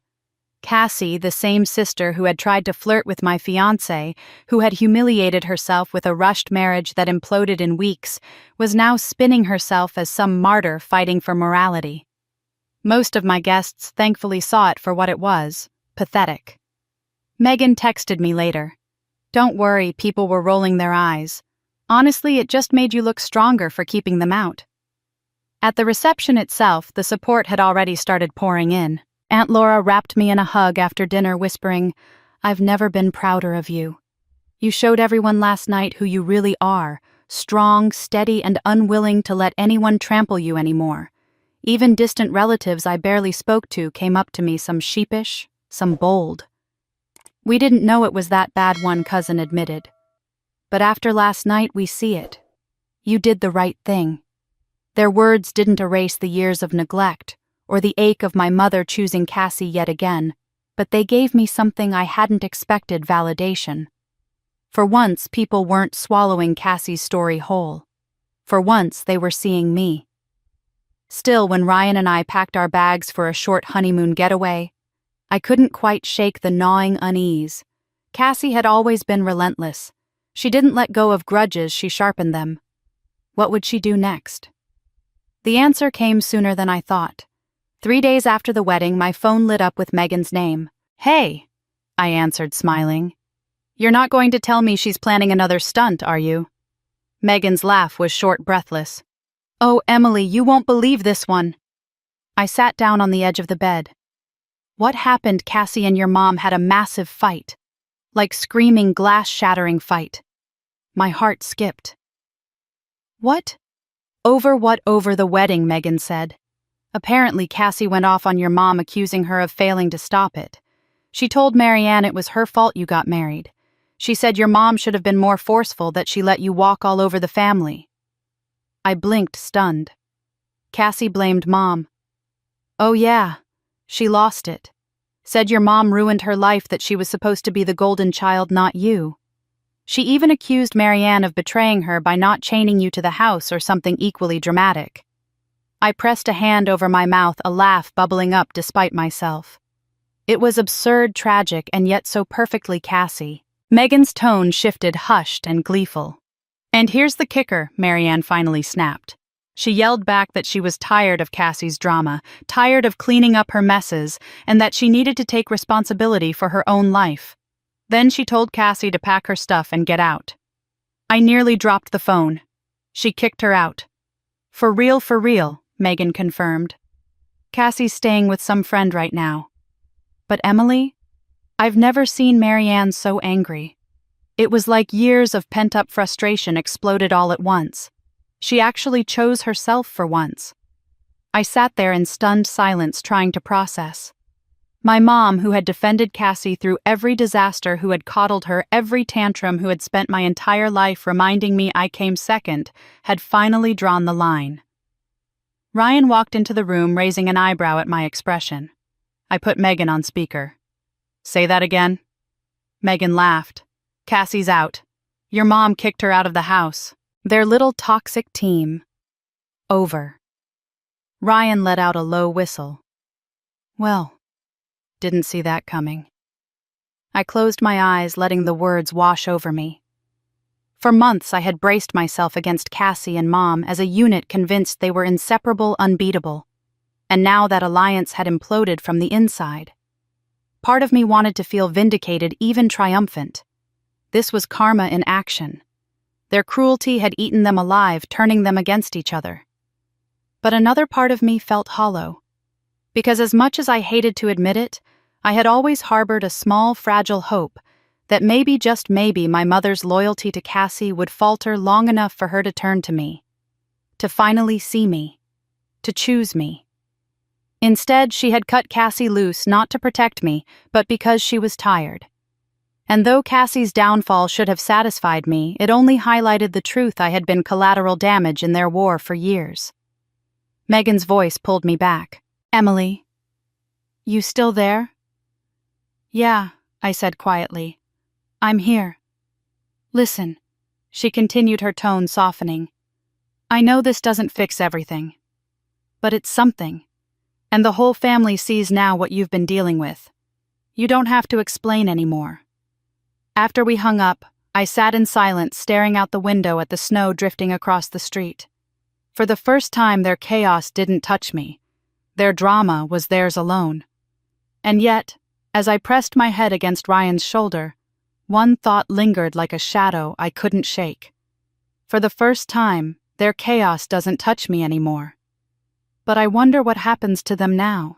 Cassie, the same sister who had tried to flirt with my fiancé, who had humiliated herself with a rushed marriage that imploded in weeks, was now spinning herself as some martyr fighting for morality. Most of my guests thankfully saw it for what it was: pathetic. Megan texted me later. "Don't worry, people were rolling their eyes. Honestly, it just made you look stronger for keeping them out." At the reception itself, the support had already started pouring in. Aunt Laura wrapped me in a hug after dinner, whispering, "I've never been prouder of you. You showed everyone last night who you really are, strong, steady, and unwilling to let anyone trample you anymore. Even distant relatives I barely spoke to came up to me, some sheepish, some bold. We didn't know it was that bad," one cousin admitted. "But after last night, we see it. You did the right thing." Their words didn't erase the years of neglect, or the ache of my mother choosing Cassie yet again, but they gave me something I hadn't expected: validation. For once, people weren't swallowing Cassie's story whole. For once, they were seeing me. Still, when Ryan and I packed our bags for a short honeymoon getaway, I couldn't quite shake the gnawing unease. Cassie had always been relentless. She didn't let go of grudges, she sharpened them. What would she do next? The answer came sooner than I thought. 3 days after the wedding, my phone lit up with Megan's name. "Hey," I answered, smiling. "You're not going to tell me she's planning another stunt, are you?" Megan's laugh was short, breathless. "Oh, Emily, you won't believe this one." I sat down on the edge of the bed. "What happened? Cassie and your mom had a massive fight. Like screaming, glass-shattering fight." My heart skipped. "What?" "Over what?" "Over the wedding," Megan said. "Apparently Cassie went off on your mom, accusing her of failing to stop it. She told Marianne it was her fault you got married. She said your mom should have been more forceful, that she let you walk all over the family." I blinked, stunned. Cassie blamed Mom. "Oh yeah, she lost it. Said your mom ruined her life, that she was supposed to be the golden child, not you. She even accused Marianne of betraying her by not chaining you to the house, or something equally dramatic." I pressed a hand over my mouth, a laugh bubbling up despite myself. It was absurd, tragic, and yet so perfectly Cassie. Megan's tone shifted, hushed and gleeful. "And here's the kicker," Marianne finally snapped. She yelled back that she was tired of Cassie's drama, tired of cleaning up her messes, and that she needed to take responsibility for her own life. Then she told Cassie to pack her stuff and get out. I nearly dropped the phone. She kicked her out. For real," Megan confirmed. "Cassie's staying with some friend right now." "But Emily, I've never seen Marianne so angry. It was like years of pent-up frustration exploded all at once. She actually chose herself for once." I sat there in stunned silence, trying to process. My mom, who had defended Cassie through every disaster, who had coddled her every tantrum, who had spent my entire life reminding me I came second, had finally drawn the line. Ryan walked into the room, raising an eyebrow at my expression. I put Megan on speaker. "Say that again?" Megan laughed. "Cassie's out. Your mom kicked her out of the house. Their little toxic team. Over." Ryan let out a low whistle. "Well, didn't see that coming." I closed my eyes, letting the words wash over me. For months I had braced myself against Cassie and Mom as a unit, convinced they were inseparable, unbeatable. And now that alliance had imploded from the inside. Part of me wanted to feel vindicated, even triumphant. This was karma in action. Their cruelty had eaten them alive, turning them against each other. But another part of me felt hollow. Because as much as I hated to admit it, I had always harbored a small, fragile hope that maybe, just maybe, my mother's loyalty to Cassie would falter long enough for her to turn to me. To finally see me. To choose me. Instead, she had cut Cassie loose, not to protect me, but because she was tired. And though Cassie's downfall should have satisfied me, it only highlighted the truth: I had been collateral damage in their war for years. Megan's voice pulled me back. "Emily, you still there?" "Yeah," I said quietly. "I'm here." Listen, she continued, her tone softening. I know this doesn't fix everything, but it's something, and the whole family sees now what you've been dealing with. You don't have to explain anymore. After we hung up, I sat in silence, staring out the window at the snow drifting across the street. For the first time, their chaos didn't touch me. Their drama was theirs alone. And yet, as I pressed my head against Ryan's shoulder, one thought lingered like a shadow I couldn't shake. For the first time, their chaos doesn't touch me anymore. But I wonder what happens to them now.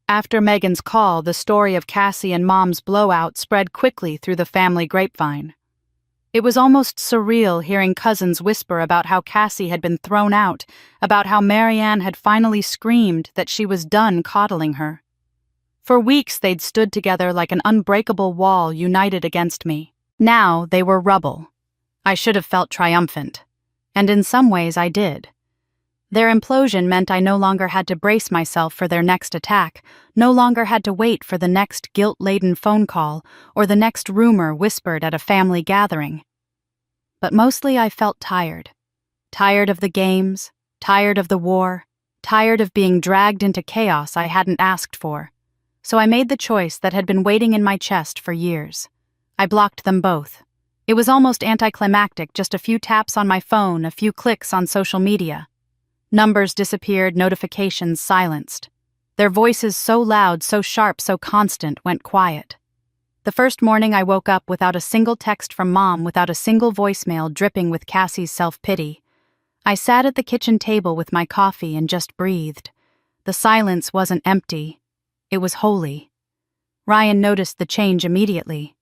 After Megan's call, the story of Cassie and Mom's blowout spread quickly through the family grapevine. It was almost surreal hearing cousins whisper about how Cassie had been thrown out, about how Marianne had finally screamed that she was done coddling her. For weeks they'd stood together like an unbreakable wall united against me. Now they were rubble. I should have felt triumphant. And in some ways I did. Their implosion meant I no longer had to brace myself for their next attack, no longer had to wait for the next guilt-laden phone call or the next rumor whispered at a family gathering. But mostly I felt tired. Tired of the games, tired of the war, tired of being dragged into chaos I hadn't asked for. So I made the choice that had been waiting in my chest for years. I blocked them both. It was almost anticlimactic, just a few taps on my phone, a few clicks on social media. Numbers disappeared, notifications silenced. Their voices, so loud, so sharp, so constant, went quiet. The first morning I woke up without a single text from Mom, without a single voicemail dripping with Cassie's self-pity. I sat at the kitchen table with my coffee and just breathed. The silence wasn't empty. It was holy. Ryan noticed the change immediately.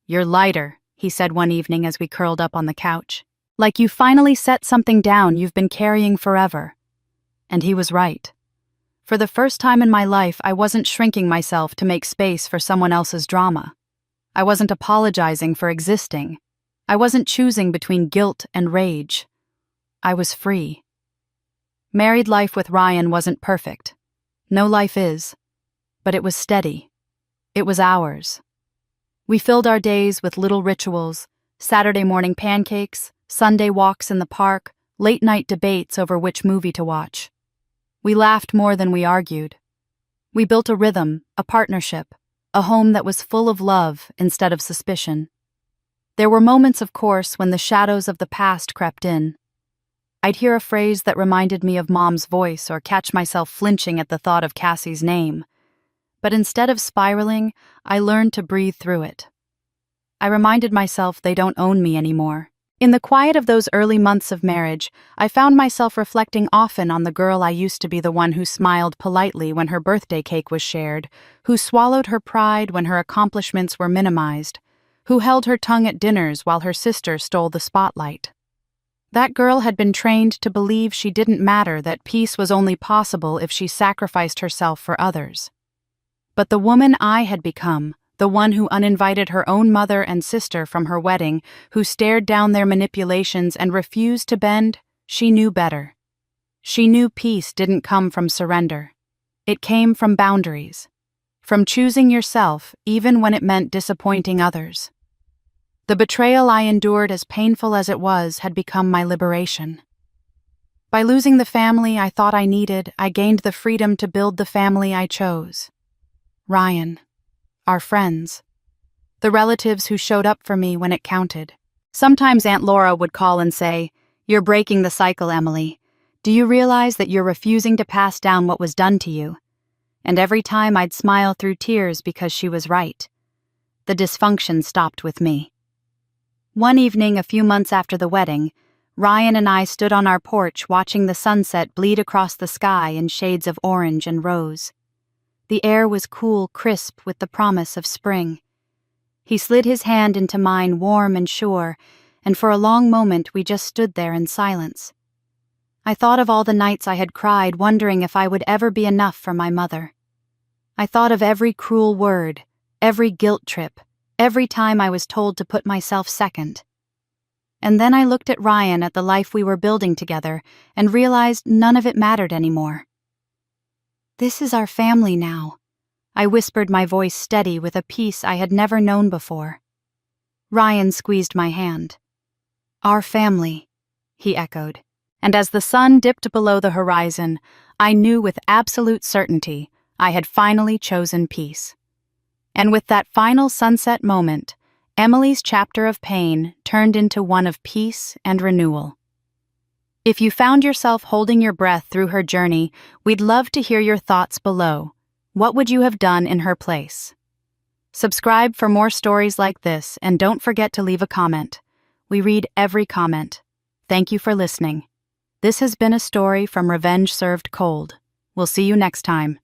"You're lighter," he said one evening as we curled up on the couch. "Like you finally set something down you've been carrying forever." And he was right. For the first time in my life, I wasn't shrinking myself to make space for someone else's drama. I wasn't apologizing for existing. I wasn't choosing between guilt and rage. I was free. Married life with Ryan wasn't perfect. No life is. But it was steady. It was ours. We filled our days with little rituals: Saturday morning pancakes, Sunday walks in the park, late-night debates over which movie to watch. We laughed more than we argued. We built a rhythm, a partnership, a home that was full of love instead of suspicion. There were moments, of course, when the shadows of the past crept in. I'd hear a phrase that reminded me of Mom's voice or catch myself flinching at the thought of Cassie's name. But instead of spiraling, I learned to breathe through it. I reminded myself they don't own me anymore. In the quiet of those early months of marriage, I found myself reflecting often on the girl I used to be, the one who smiled politely when her birthday cake was shared, who swallowed her pride when her accomplishments were minimized, who held her tongue at dinners while her sister stole the spotlight. That girl had been trained to believe she didn't matter, that peace was only possible if she sacrificed herself for others. But the woman I had become, the one who uninvited her own mother and sister from her wedding, who stared down their manipulations and refused to bend, she knew better. She knew peace didn't come from surrender. It came from boundaries. From choosing yourself, even when it meant disappointing others. The betrayal I endured, as painful as it was, had become my liberation. By losing the family I thought I needed, I gained the freedom to build the family I chose. Ryan. Our friends. The relatives who showed up for me when it counted. Sometimes Aunt Laura would call and say, "You're breaking the cycle, Emily. Do you realize that you're refusing to pass down what was done to you?" And every time I'd smile through tears because she was right. The dysfunction stopped with me. One evening, a few months after the wedding, Ryan and I stood on our porch watching the sunset bleed across the sky in shades of orange and rose. The air was cool, crisp, with the promise of spring. He slid his hand into mine, warm and sure, and for a long moment we just stood there in silence. I thought of all the nights I had cried, wondering if I would ever be enough for my mother. I thought of every cruel word, every guilt trip, every time I was told to put myself second. And then I looked at Ryan, at the life we were building together, and realized none of it mattered anymore. "This is our family now," I whispered, my voice steady with a peace I had never known before. Ryan squeezed my hand. "Our family," he echoed. And as the sun dipped below the horizon, I knew with absolute certainty I had finally chosen peace. And with that final sunset moment, Emily's chapter of pain turned into one of peace and renewal. If you found yourself holding your breath through her journey, we'd love to hear your thoughts below. What would you have done in her place? Subscribe for more stories like this, and don't forget to leave a comment. We read every comment. Thank you for listening. This has been a story from Revenge Served Cold. We'll see you next time.